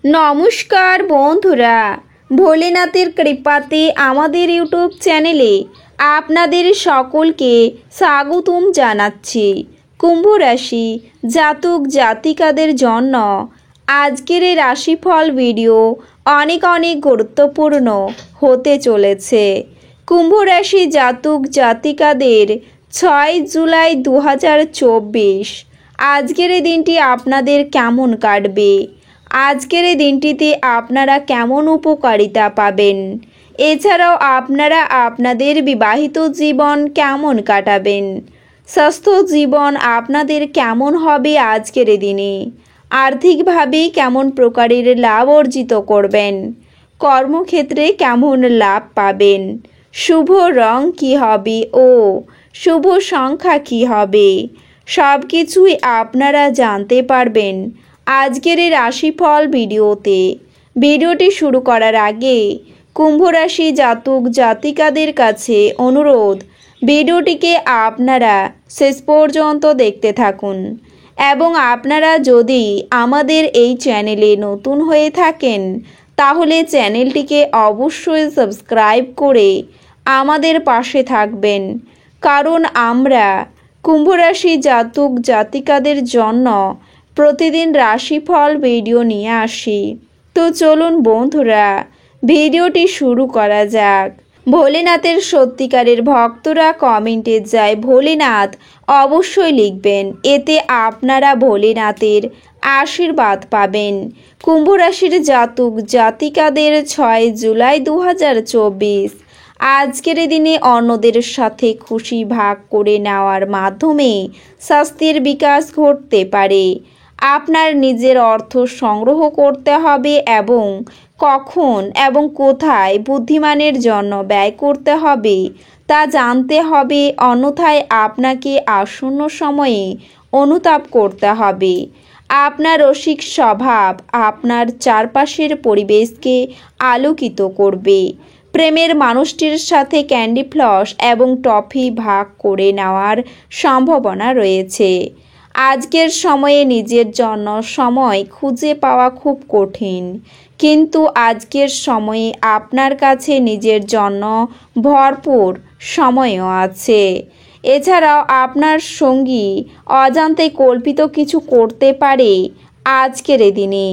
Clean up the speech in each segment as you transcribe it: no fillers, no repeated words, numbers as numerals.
নমস্কার বন্ধুরা, ভোলেনাথের কৃপাতে আমাদের ইউটিউব চ্যানেলে আপনাদের সকলকে স্বাগতম জানাচ্ছি। কুম্ভ রাশি জাতক জাতিকাদের জন্য আজকের এই রাশিফল ভিডিও অনেক গুরুত্বপূর্ণ হতে চলেছে। কুম্ভ রাশি জাতক জাতিকাদের 6 জুলাই 2024 আজকের এই দিনটি আপনাদের কেমন কাটবে, আজকের এই দিনটিতে আপনারা কেমন উপকারিতা পাবেন, এছাড়াও আপনারা আপনাদের বিবাহিত জীবন কেমন কাটাবেন, স্বাস্থ্য জীবন আপনাদের কেমন হবে আজকের এই দিনে, আর্থিকভাবে কেমন প্রকারের লাভ অর্জিত করবেন, কর্মক্ষেত্রে কেমন লাভ পাবেন, শুভ রং কী হবে ও শুভ সংখ্যা কী হবে, সব কিছুই আপনারা জানতে পারবেন আজকের এই রাশিফল ভিডিওতে। ভিডিওটি শুরু করার আগে কুম্ভ রাশি জাতক জাতিকাদের কাছে অনুরোধ, ভিডিওটিকে আপনারা শেষ পর্যন্ত দেখতে থাকুন এবং আপনারা যদি আমাদের এই চ্যানেলে নতুন হয়ে থাকেন তাহলে চ্যানেলটিকে অবশ্যই সাবস্ক্রাইব করে আমাদের পাশে থাকবেন, কারণ আমরা কুম্ভ রাশি জাতক জাতিকাদের জন্য প্রতিদিন রাশিফল ভিডিও নিয়ে আসি। তো চলুন বন্ধুরা, ভিডিওটি শুরু করা যাক। ভোলেনাথের সত্যিকারের ভক্তরা কমেন্টে যায় ভোলেনাথ অবশ্যই লিখবেন, এতে আপনারা ভোলেনাথের আশীর্বাদ পাবেন। কুম্ভ রাশির জাতক জাতিকাদের 6 জুলাই 2024 আজকের দিনে অন্যদের সাথে খুশি ভাগ করে নেওয়ার মাধ্যমে স্বাস্থ্যের বিকাশ ঘটতে পারে। আপনার নিজের অর্থ সংগ্রহ করতে হবে এবং কখন এবং কোথায় বুদ্ধিমানের জন্য ব্যয় করতে হবে তা জানতে হবে, অন্যথায় আপনাকে আসন্ন সময়ে অনুতাপ করতে হবে। আপনার রসিক স্বভাব আপনার চারপাশের পরিবেশকে আলোকিত করবে। প্রেমের মানুষটির সাথে ক্যান্ডি ফ্লস এবং টফি ভাগ করে নেওয়ার সম্ভাবনা রয়েছে। আজকের সময়ে নিজের জন্য সময় খুঁজে পাওয়া খুব কঠিন, কিন্তু আজকের সময়ে আপনার কাছে নিজের জন্য ভরপুর সময়ও আছে। এছাড়াও আপনার সঙ্গী অজান্তে কল্পিত কিছু করতে পারে আজকের দিনে,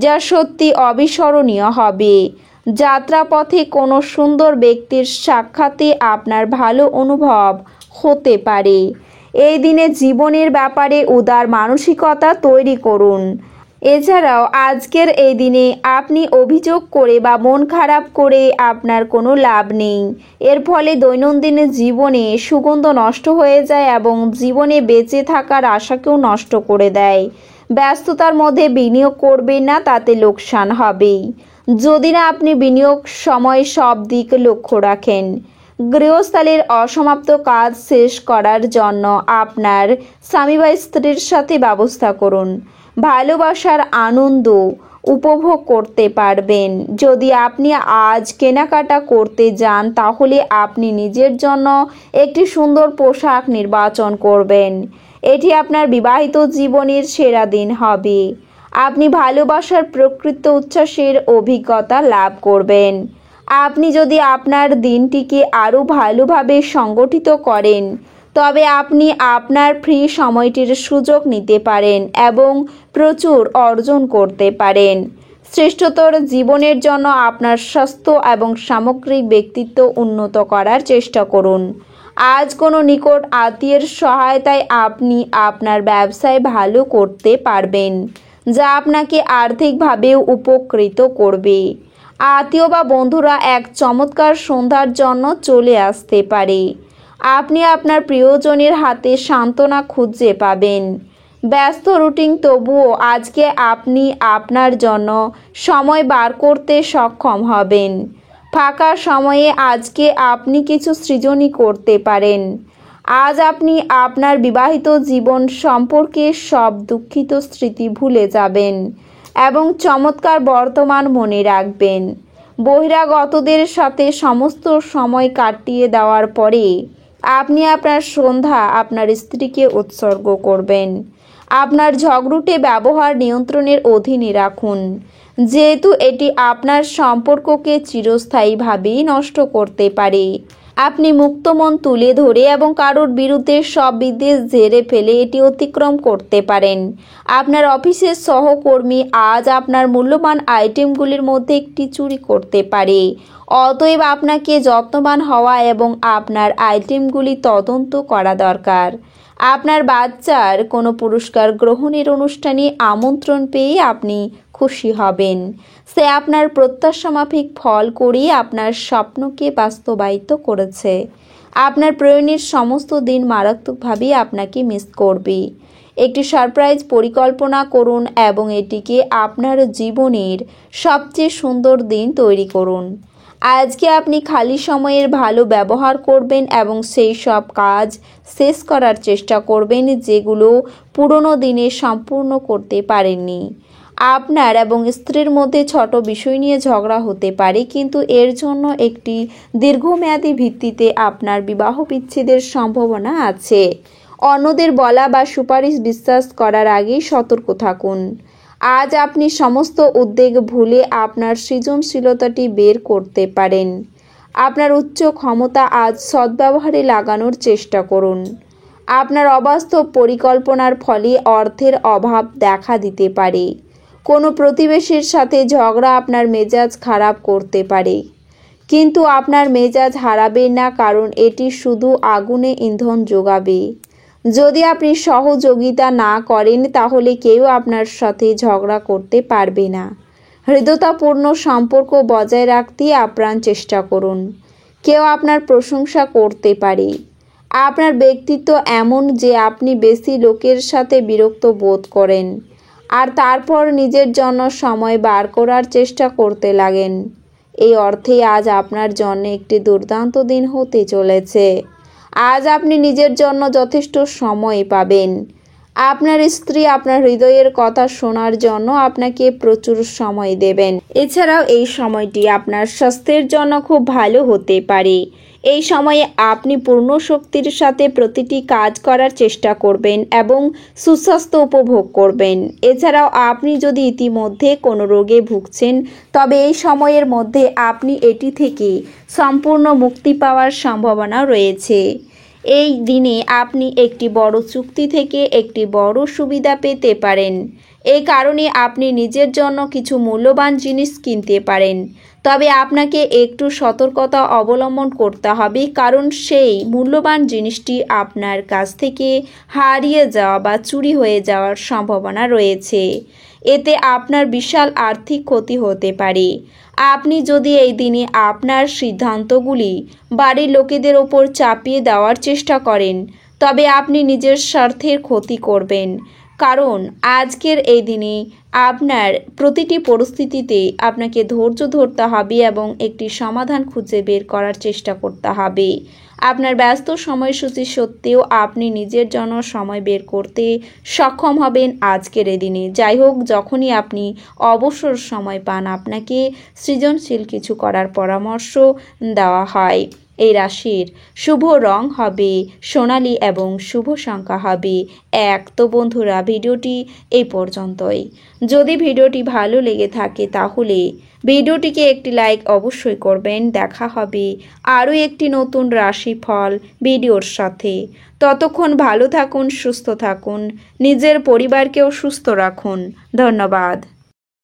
যা সত্যি অবিস্মরণীয় হবে। যাত্রাপথে কোনো সুন্দর ব্যক্তির সাক্ষাতে আপনার ভালো অনুভব হতে পারে। এই দিনে জীবনের ব্যাপারে উদার মানসিকতা তৈরি করুন। এছাড়াও আজকের এই দিনে আপনি অভিযোগ করে বা মন খারাপ করে আপনার কোনো লাভ নেই। এর ফলে দৈনন্দিন জীবনে সুগন্ধ নষ্ট হয়ে যায় এবং জীবনে বেঁচে থাকার আশাকেও নষ্ট করে দেয়। ব্যস্ততার মধ্যে বিনিয়োগ করবেন না, তাতে লোকসান হবেই। যদি না আপনি বিনিয়োগ সময় সব দিক লক্ষ্য রাখেন। গৃহস্থালির অসমাপ্ত কাজ শেষ করার জন্য আপনার স্বামী বা স্ত্রীর সাথে ব্যবস্থা করুন। ভালোবাসার আনন্দ উপভোগ করতে পারবেন। যদি আপনি আজ কেনাকাটা করতে যান তাহলে আপনি নিজের জন্য একটি সুন্দর পোশাক নির্বাচন করবেন। এটি আপনার বিবাহিত জীবনের সেরা দিন হবে। আপনি ভালোবাসার প্রকৃত উচ্ছ্বাসের অভিজ্ঞতা লাভ করবেন। আপনি যদি আপনার দিনটিকে আরও ভালোভাবে সংগঠিত করেন তবে আপনি আপনার ফ্রি সময়টির সুযোগ নিতে পারেন এবং প্রচুর অর্জন করতে পারেন। শ্রেষ্ঠতর জীবনের জন্য আপনার স্বাস্থ্য এবং সামগ্রিক ব্যক্তিত্ব উন্নত করার চেষ্টা করুন। আজ কোনো নিকট আত্মীয়ের সহায়তায় আপনি আপনার ব্যবসায় ভালো করতে পারবেন, যা আপনাকে আর্থিকভাবেও উপকৃত করবে। আত্মীয় বা বন্ধুরা এক চমৎকার সন্ধ্যার জন্য চলে আসতে পারে। আপনি আপনার প্রিয়জনের হাতে সান্ত্বনা খুঁজে পাবেন। ব্যস্ত রুটিন তবুও আজকে আপনি আপনার জন্য সময় বার করতে সক্ষম হবেন। ফাঁকা সময়ে আজকে আপনি কিছু সৃজনী করতে পারেন। আজ আপনি আপনার বিবাহিত জীবন সম্পর্কে সব দুঃখিত স্মৃতি ভুলে যাবেন এবং চমৎকার বর্তমান মনে রাখবেন। বহিরাগতদের সাথে সমস্ত সময় কাটিয়ে দেওয়ার পরে আপনি আপনার সন্ধ্যা আপনার স্ত্রীকে উৎসর্গ করবেন। আপনার ঝগড়ুটে ব্যবহার নিয়ন্ত্রণের অধীনে রাখুন। যেহেতু এটি আপনার সম্পর্ককে চিরস্থায়ীভাবেই নষ্ট করতে পারে। আপনি মুক্ত মন তুলে ধরে এবং কারোর বিরুদ্ধে সব বিদ্বেষ ঝেড়ে ফেলে এটি অতিক্রম করতে পারেন। আপনার অফিসের সহকর্মী আজ আপনার মূল্যবান আইটেমগুলির মধ্যে একটি চুরি করতে পারে। অতএব আপনাকে যত্নবান হওয়া এবং আপনার আইটেমগুলি তদন্ত করা দরকার। আপনার বাচ্চার কোনো পুরস্কার গ্রহণের অনুষ্ঠানে আমন্ত্রণ পেয়ে আপনি খুশি হবেন। সে আপনার প্রত্যাশা মাফিক ফল করে আপনার স্বপ্নকে বাস্তবায়িত করেছে। আপনার প্রয়োজনের সমস্ত দিন মারাত্মকভাবে আপনাকে মিস করবে। একটি সারপ্রাইজ পরিকল্পনা করুন এবং এটিকে আপনার জীবনের সবচেয়ে সুন্দর দিন তৈরি করুন। আজকে আপনি খালি সময়ের ভালো ব্যবহার করবেন এবং সেই সব কাজ শেষ করার চেষ্টা করবেন যেগুলো পুরনো দিনে সম্পূর্ণ করতে পারেননি। আপনার এবং স্ত্রীর মধ্যে ছোট বিষয় নিয়ে ঝগড়া হতে পারে, কিন্তু এর জন্য একটি দীর্ঘমেয়াদী ভিত্তিতে আপনার বিবাহ বিচ্ছেদের সম্ভাবনা আছে। অন্যদের বলা বা সুপারিশ বিশ্বাস করার আগেই সতর্ক থাকুন। আজ আপনি সমস্ত উদ্বেগ ভুলে আপনার সৃজনশীলতাটি বের করতে পারেন। আপনার উচ্চ ক্ষমতা আজ সদ্ব্যবহারে লাগানোর চেষ্টা করুন। আপনার অবাস্তব পরিকল্পনার ফলে অর্থের অভাব দেখা দিতে পারে। কোনো প্রতিবেশীর সাথে ঝগড়া আপনার মেজাজ খারাপ করতে পারে, কিন্তু আপনার মেজাজ হারাবেন না, কারণ এটি শুধু আগুনে ইন্ধন যোগাবে। যদি আপনি সহযোগিতা না করেন তাহলে কেউ আপনার সাথে ঝগড়া করতে পারবে না। হৃদ্যতাপূর্ণ সম্পর্ক বজায় রাখতে আপ্রাণ চেষ্টা করুন। কেউ আপনার প্রশংসা করতে পারে। আপনার ব্যক্তিত্ব এমন যে আপনি বেশি লোকের সাথে বিরক্ত বোধ করেন আর তারপর নিজের জন্য সময় বার করার চেষ্টা করতে লাগেন। এই অর্থে আজ আপনার জন্য একটি দুর্দান্ত দিন হতে চলেছে। আজ আপনি নিজের জন্য যথেষ্ট সময় পাবেন। আপনার স্ত্রী আপনার হৃদয়ের কথা শোনার জন্য আপনাকে প্রচুর সময় দেবেন। এছাড়াও এই সময়টি আপনার স্বাস্থ্যের জন্য খুব ভালো হতে পারে। এই সময়ে আপনি পূর্ণ শক্তির সাথে প্রতিটি কাজ করার চেষ্টা করবেন এবং সুস্বাস্থ্য উপভোগ করবেন। এছাড়াও আপনি যদি ইতিমধ্যে কোনো রোগে ভুগছেন তবে এই সময়ের মধ্যে আপনি এটি থেকে সম্পূর্ণ মুক্তি পাওয়ার সম্ভাবনা রয়েছে। এই দিনে আপনি একটি বড় চুক্তি থেকে একটি বড় সুবিধা পেতে পারেন। এই কারণে আপনি নিজের জন্য কিছু মূল্যবান জিনিস কিনতে পারেন, তবে আপনাকে একটু সতর্কতা অবলম্বন করতে হবে, কারণ সেই মূল্যবান জিনিসটি আপনার কাছ থেকে হারিয়ে যাওয়া বা চুরি হয়ে যাওয়ার সম্ভাবনা রয়েছে। এতে আপনার বিশাল আর্থিক ক্ষতি হতে পারে। আপনি যদি এই দিনে আপনার সিদ্ধান্তগুলি বাড়ির লোকেদের ওপর চাপিয়ে দেওয়ার চেষ্টা করেন তবে আপনি নিজের স্বার্থের ক্ষতি করবেন, কারণ আজকের এই দিনে আপনার প্রতিটি পরিস্থিতিতে আপনাকে ধৈর্য ধরতে হবে এবং একটি সমাধান খুঁজে বের করার চেষ্টা করতে হবে। আপনার ব্যস্ত সময়সূচি সত্ত্বেও আপনি নিজের জন্য সময় বের করতে সক্ষম হবেন আজকের এই দিনে। যাই হোক, যখনই আপনি অবসর সময় পান আপনাকে সৃজনশীল কিছু করার পরামর্শ দেওয়া হয়। এই রাশির শুভ রং হবে সোনালী এবং শুভ সংখ্যা হবে 1। তো বন্ধুরা, ভিডিওটি এই পর্যন্তই। যদি ভিডিওটি ভালো লেগে থাকে তাহলে ভিডিওটিকে একটি লাইক অবশ্যই করবেন। দেখা হবে আরও একটি নতুন রাশিফল ভিডিওর সাথে। ততক্ষণ ভালো থাকুন, সুস্থ থাকুন, নিজের পরিবারকেও সুস্থ রাখুন। ধন্যবাদ।